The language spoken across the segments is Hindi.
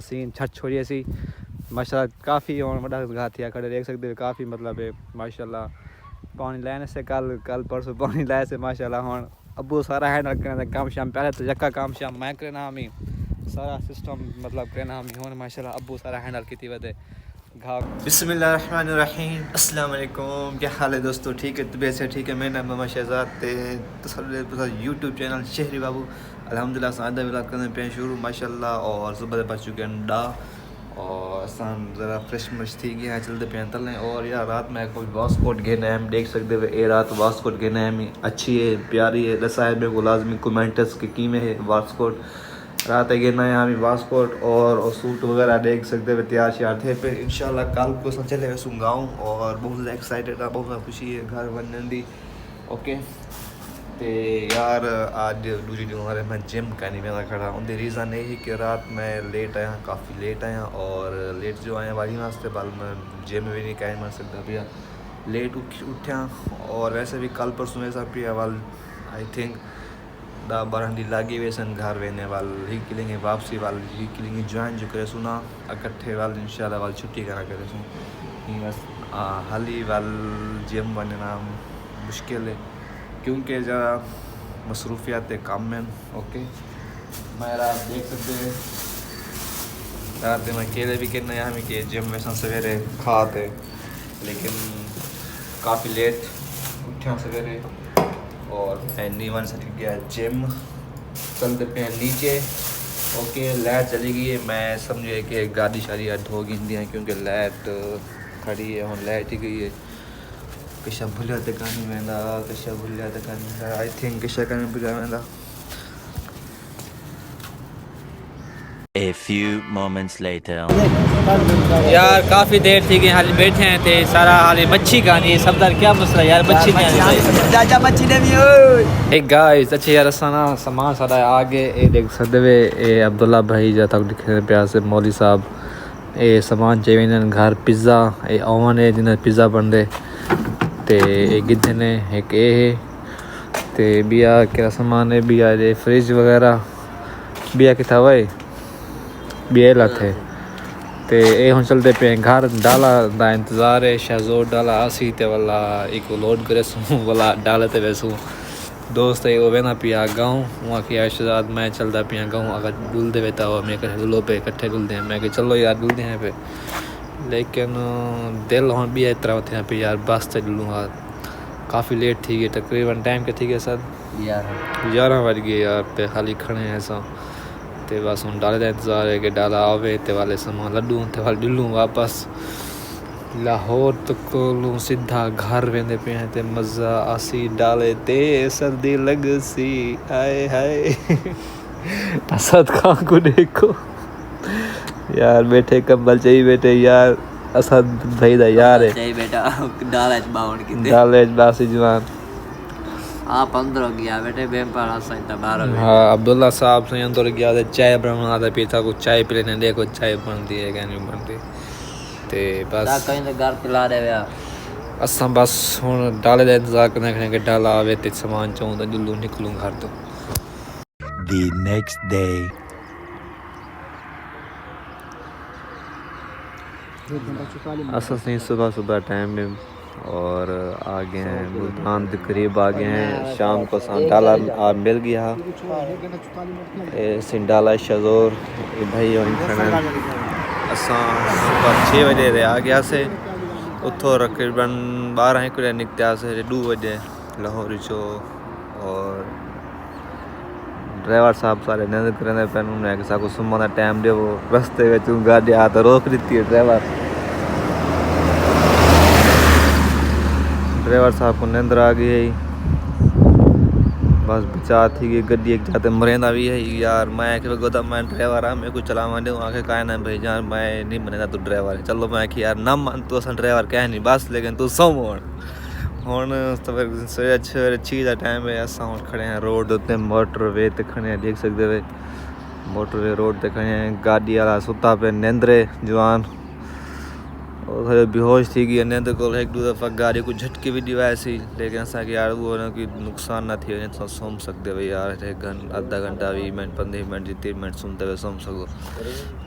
सीन छठ छोड़िए सी माशाल्लाह काफ़ी और बड़ा घा थिया खड़े देख सकते हो काफ़ी मतलब है माशाल्लाह पानी लाने से कल परसों पानी लाए से माशाल्लाह हुन अबू सारा हैंडल करना काम शाम पहले तो जक्का काम शाम मैं करना हमी सारा सिस्टम मतलब करना हमी हुन माशाल्लाह अबू सारा हैंडल की वजह घा। बिस्मिल्लाहिर्रहमानिर्रहीम, अस्सलाम वालेकुम। क्या हाल है दोस्तों? ठीक है, तबीयत से ठीक है। मेरा नाम मोहम्मद शहजाद ते यूट्यूब चैनल शहरी बाबू अल्हम्दुलिल्लाह सादा व्लॉग करने पे शुरू माशाल्लाह। और सुबह बच चुके हैं डा और आसान ज़रा फ्रेश मश थी गया चलते पे तलें। और यार रात में कोई वास्कोट घेना है, हम देख सकते हो ये रात वास्कोट घेना है अच्छी है प्यारी है। साहब मेरे को लाजमी कमेंट्स के कीमें है वास्कोट रात गिरना है हमें वास्कोट और सूट वगैरह देख सकते हुए तैयार श्यार थे। फिर इंशाल्लाह कल को चले वैसू गाँव और बहुत ज़्यादा एक्साइटेड है, बहुत ज़्यादा खुशी है घर बनने दी। ओके तो यार आज दूसरी दिन हमारे मैं जिम करने में खड़ा उनके रीज़न यही कि रात में लेट आया, काफ़ी लेट आया और लेट जो आया वाली वास्ते बल मैं जिम भी नहीं कह मार सकता भैया लेट उठा। और वैसे भी कल परसों ऐसा पिया वाल आई थिंक 10-12 दिन लागे वैसन घर वेने वाल ही किलेंगे वापसी वाल ही किलेंगे ज्वाइन जो करे सुना इकट्ठे वाल इंशाल्लाह वाल छुट्टी करा करे सुन बस हाल ही वाल जिम बनना मुश्किल है क्योंकि ज़रा मसरूफियात काम में। ओके मैं रात देख सकते हैं रात में अकेले भी कहना है हमें कि जिम में सवेरे खाते लेकिन काफ़ी लेट उठा सवेरे और नीवन से गया जिम चलते पे नीचे। ओके लाइट चली गई है, मैं समझे कि गाड़ी शादी हो गई है क्योंकि लाइट खड़ी है और लाइट ही गई है। किशा भुलिया दुकानी वेंदा किशा भुलिया दुकानी आई थिंक किशा कने भुलिया वेंदा। A few moments later. यार काफ़ी देर थी कि हाल बैठे हैं थे सारा हाल मच्छी खानी सबदार क्या मसला यार मच्छी एक गाइस अच्छे यार साना सामान सारा आगे ए देख सकते वे ए अब्दुल्ला भाई जा तक दिखे प्यार से मौली साहब ए सामान चाहिए घर पिज़्ज़ा ए ओवन है जिन्हें पिज़्ज़ा बनते ते एक गिद्धे ने एक ए है ते बिया क्या सामान है बिया फ्रिज वगैरह बिया किथा वाए बिया लाते ते ए हम चलते पे घर डाला दा इंतज़ार है शहजोर डाला आसी ते वाला एक लोड करे सू वाला डाले ते वैसू दोस्त है वो वेना पिया गाँव वहाँ की शहजाद मैं चलता पिया गाँव अगर डुल दे वेता हो मैं डुलो पे इकट्ठे डुलते हैं मैं कि चलो यार डुलते हैं पे लेकिन दिल हम भी इतना होते हैं पे यार बस से डुलूँगा काफ़ी लेट थी गई तकरीबन टाइम के थी गए सर 11 बज गए यार पे खाली खड़े हैं ऐसा ते बस हम डाले का इंतज़ार है कि डाला आवे ते वाले सामान लड्डू ते वाले डुलूँ वापस लाहौर तक लूँ सीधा घर वेंदे पे हैं ते मज़ा आसी डाले ते सर्दी लग सी आए हाय असद खां को देखो यार बैठे कंबल चाहिए बैठे यार असद भाई दा यार है चाहिए बेटा डाले बाउंड की डाले बासी जवान आप अंदर गया बेटे बेम्पर हसन बाहर हाँ अब्दुल्ला साहब से अंदर गया था चाय बनाना था पीता को चाय पी लेने देखो चाय बनती है क्या नहीं बनती ते बस कहीं तो घर पिला रहे यार असा बस हुन डाले का इंतजार करने के डाला आवे ते सामान चाहूँ तो जुल्लू निकलूँ घर तो। The next day. असा नहीं सुबह टाइम में और आ गए हैं मुल्तान के करीब आ गए हैं शाम को डाला आ मिल गया सिंडाला शजोर भाई असा सुबह 6 बजे आ गया से उतो तकरीबन 12 को निकता से 2 बजे लाहौर चो और ड्राइवर साहब सारे नंद करेंगे पैन उन्हें साको सुमन का टाइम दे वो रस्ते में गाड़ी आ तो रोक दी है ड्राइवर साहब को नींद आ गई बस बचा थी कि गड्डी एक जाते मरेंदा भी है यार मैं कि गोदा मैं ड्राइवर हाँ मेरे को चलावा दे आके कहा ना भाई जान मैं नहीं मनेगा तू ड्राइवर है चलो मैं कि यार ना मन तू असा ड्राइवर कह नहीं बस लेकिन तू सौ हुन तो सवेरे 6 का टाइम है असा हुन खड़े हैं रोड उत्ते मोटरवे ते खड़े हैं देख सकते हो मोटरवे रोड ते खड़े हैं गाड़ी वाला सुता पे नेंद्रे जवान और थोड़े बेहोश थी गई अने तो को एक दो दफ़ा गाड़ी को झटके भी दिवाए सी लेकिन असांखे यार वो ना कि नुकसान न थी वञे तो सुम्ही सघंदे भई यार आधा घंटा 20 मिनट 15 मिनट जी 30 मिनट सुम्ही सघो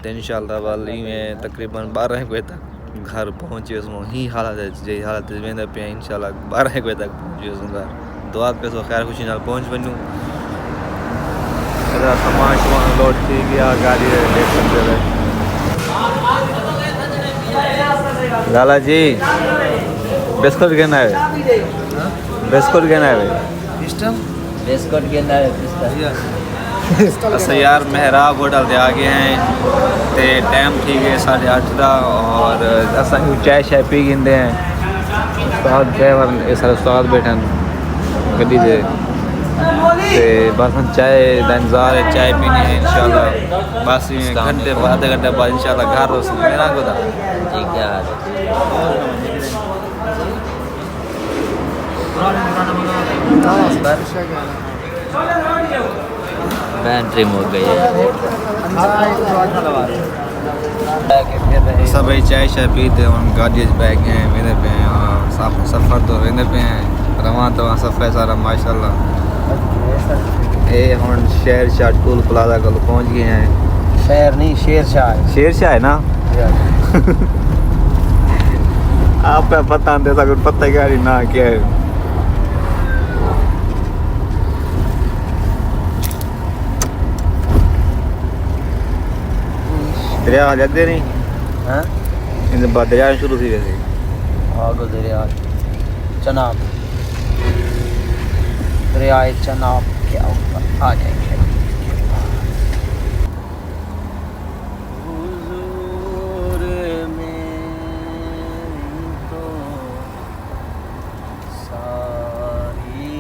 तो इंशाअल्लाह वाली में तकरीबन 12 बजे तक घर पहुँची वसुँ ही हालत जी हालत वेंदे पे इंशाअल्लाह 12 बजे तक पहुँची वसुँ घर दुआ कयो खैर खुशी नाल पहुँच वञूं सामान शमान लोड थी गया गाड़ी देख सकते हैं लाला जी बिस्कुट कहना है बिस्कुट कहना है बिस्कुट के अंदर असां यार मेहराब होटल ते आ गए हैं ते टाइम थी गए 8:30 का और असां चाय शाय पी गिंदे हैं उस्ताद ड्राइवर ये सारे उस्ताद बैठन गड्डी दे ते बस हम चाय का इंतजार है चाय पीनी है इंशाल्लाह बस घंटे आधे घंटे बाद इंशाल्लाह घर रोस मेरा गोदा जी क्या हाल बैटरी मुक गई है सब चाय शाय पीते हम गाड़ी बैग हैं वेंदे पे हैं सफ़र तो वेंदे पे हैं रवां तवां सफ़र सारा माशाल्लाह ये हम शहर शाह टूल प्लाजा कल पहुंच गए हैं शहर नहीं शेर शाह है ना आप पता नहीं था कुछ पता क्या ना क्या है दरिया जाते नहीं हाँ इन बाद दरिया शुरू थी वैसे आगो दरिया चनाब दरियाए चनाब के ऊपर आ जाएंगे हुजूर में तो सारी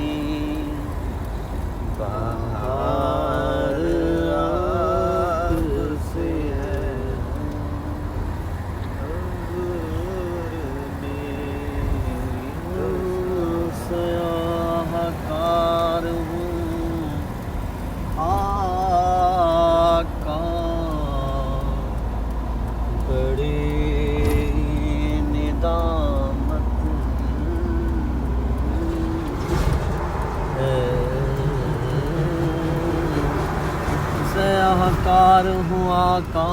बहार आपसे है सयाहकार हूँ आका बड़ी निदामत है सयाहकार हूँ आका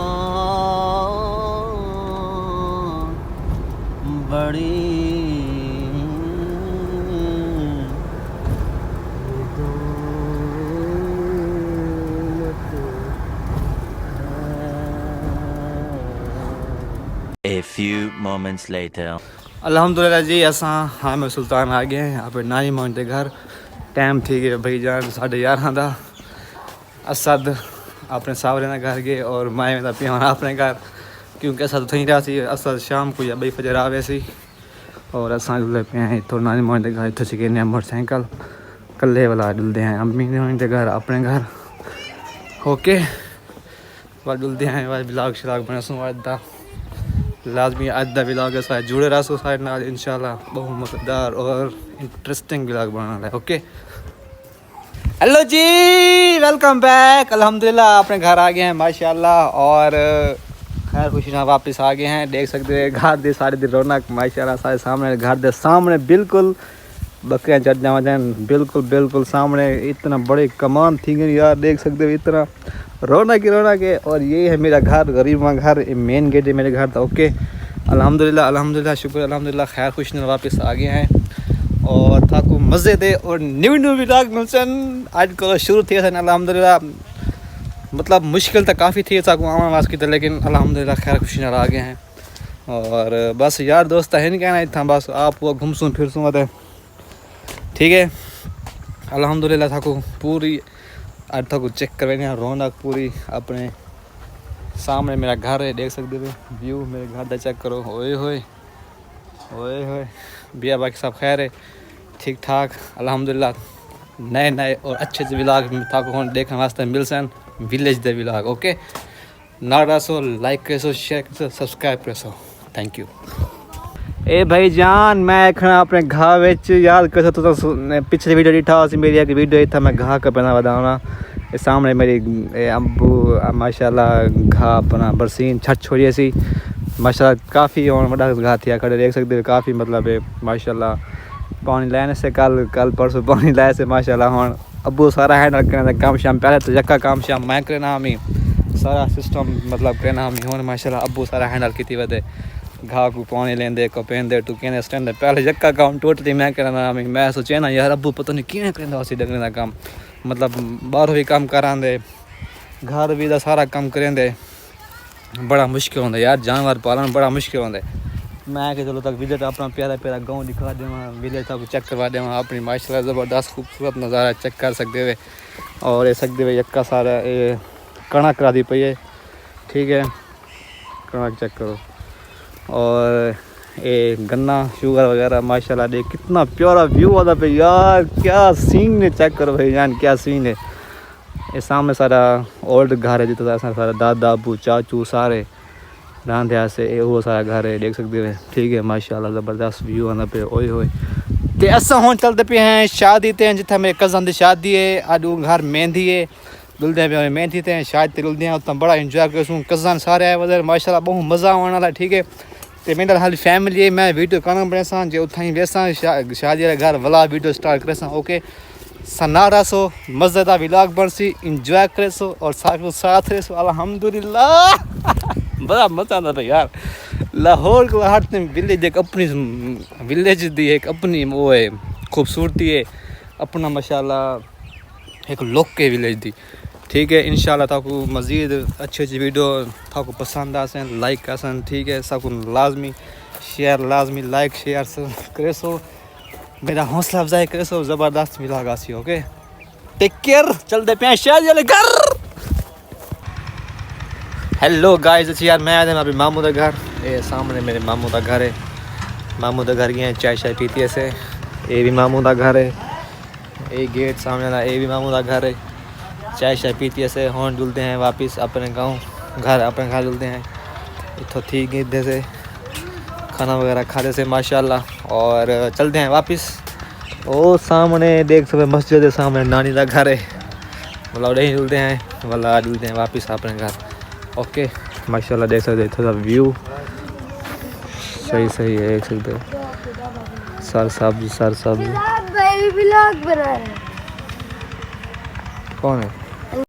A few moments later. अल्हम्दुलिल्लाह जी असां हामिद सुल्तान आ गए हैं यहाँ पे नानी मोहन के घर टाइम थी गए भाई जान 11:30 का असद अपने सावरे ना घर गए और माए में पियान अपने घर क्योंकि असद थी रहा सी असद शाम को या 2 बजे आवे सी और असां जुले पे हैं तो नानी मोहन के घर इतने सीखे मोटरसाइकिल कल्ले वाला डुलते हैं अम्मी मोहन के घर अपने घर ओके वह डुलते हैं वह ब्लॉग शलाग बने सो अद्दा लाजमी अद्दा ब्लॉग के साथ जुड़े रहो साइड नाल इंशाल्लाह बहुत मज़ेदार और इंटरेस्टिंग ब्लॉग बनाना है ओके हेलो जी वेलकम बैक अल्हम्दुलिल्लाह अपने घर आ गए हैं माशाल्लाह और खैर खुशी ना वापस आ गए हैं देख सकते हैं घर दे सारे दिन रौनक माशाल्लाह सारे सामने घर दे सामने बिल्कुल बकरियां चढ़ जावा बिल्कुल बिल्कुल सामने इतना बड़े कमान थी गई यार देख सकते हो इतना रौनक है और ये है मेरा घर गरीब घर मेन गेट है मेरे घर था ओके अल्हम्दुलिल्लाह शुक्र अल्हम्दुलिल्लाह खैर खुश ने वापस आ गए हैं और था को मज़े दे और न्यू व्लॉग मिलसन आज को शुरू थे अल्हम्दुलिल्लाह मतलब मुश्किल तो काफ़ी थी साकू आवा वास्ते की लेकिन अल्हम्दुलिल्लाह खैर खुशी ने आ गए हैं और बस यार दोस्त है नहीं कहना था बस आप वो घूमसूँ फिरसूँ ठीक है अल्हम्दुलिल्लाह था को पूरी आज तक चेक करवाने रौनक पूरी अपने सामने मेरा घर है देख सकते हो व्यू मेरे घर का चेक करो ओए होए बिया बाकी सब खैर है ठीक ठाक अल्हम्दुलिल्लाह नए और अच्छे व्लॉग था को देखने वास्ते मिल सन विलेज दे व्लॉग ओके ना रसो लाइक करो शेयर करो सब्सक्राइब करो थैंक यू ए भाई जान मैं खड़ा अपने घा विच याद कर तो पिछले वीडियो दिखा मेरी एक वीडियो था मैं घा का पना बताना सामने मेरी अम्बू माशाल्लाह घा अपना बरसीन छत छोड़ी सी माशाल्लाह काफ़ी और बड़ा घाह थिया खड़े देख सकते हो काफ़ी मतलब है माशाल्लाह पानी लाने से कल परसों पानी लाए से माशाल्लाह हुन अब्बू सारा हैंडल करने काम शाम पहले तो यक्का काम शाम मैं करना हमी सारा सिस्टम मतलब करना हमी हुन माशाल्लाह अब्बू सारा हैंडल की वजह घाह को पानी लेंदे को पेंदे टुकेंदे स्टैंड पहले यक्का काम टोटली मैं करना हमी मैं सोचे ना यार अब्बू पता नहीं किवें करंदा उसी डंगरे दा काम मतलब बाहरों भी काम करांदे घर भी दा सारा काम करेंदे बड़ा मुश्किल होंदा यार जानवर पालन बड़ा मुश्किल होंदा मैं कि चलो तक विजिट अपना प्यारा प्यारा गाँव दिखा देवा विलेज तक चेक करवा देवा अपनी माशाल्लाह ज़बरदस्त खूबसूरत नज़ारा चेक कर सकते हुए और ये सकते हुए यक्का सारा ये कणक करा दी पई है ठीक है कणक चेक करो और ये गन्ना शुगर वगैरह माशाल्लाह देख कितना प्यारा व्यू आता पे यार क्या सीन है चेक करो भाई जान क्या सीन है ये सामने सारा ओल्ड घर है जितना सारा दादा अबू चाचू सारे रांधे से वो सारा घर है देख सकते हो ठीक है माशाल्लाह ज़बरदस्त व्यू आना पे ओए होए ते असा हुन चलते पे हैं शादी ते जिथे मेरे कज़न दी शादी है आज घर मेहंदी है दुल्हन पे मेहंदी ते शादी ते दुल्हन उतना बड़ा एंजॉय करसूं कज़न सारे आए वजह माशाल्लाह बहुत मज़ा आने वाला ठीक है ते मेरे हाल फैमिली है मैं वीडियो करना पड़ेसा जो उथा ही वेसा शादी वाले घर वाला वीडियो स्टार्ट करेसा ओके सनारा सो मज़ेदार व्लॉग बनसी एंजॉय करे सो और साथ रहे सो अल्हम्दुलिल्लाह बड़ा मज़ा आता था यार लाहौर को हट विलेज एक अपनी विलेज दी एक अपनी वो है खूबसूरती है अपना माशाल्लाह एक लोक के विलेज दी ठीक है इंशाल्लाह ताकू मज़ीद अच्छी वीडियो ताकू पसंद आसन लाइक आसन ठीक है सबको लाजमी शेयर लाजमी लाइक शेयर करे सो मेरा हौसला अफजाई करे सो ज़बरदस्त मिला गासी ओके टेक केयर चलते पे शादी वाले घर हेलो गाइस अच्छी यार मैं आया अभी मामू का घर ये सामने मेरे मामू का घर है मामू का घर गए चाय शाय पीती ऐसे ये भी मामू का घर है ये गेट सामने वाला ये भी मामू का घर है चाय शाय पीती ऐसे हॉर्न डुलते हैं वापस अपने गांव घर अपने घर डुलते हैं इतो ठीक इधर से खाना वगैरह खाते से माशाल्लाह और चलते हैं वापस वो सामने देख सकते मस्जिद है सामने नानी का घर है मतलब नहीं डुलते हैं वाला डुलते हैं वापस अपने घर ओके माशाल्लाह देख सकते थोड़ा व्यू सही है देख सकते सर सब्जी ब्लॉग बना रहे हैं कौन है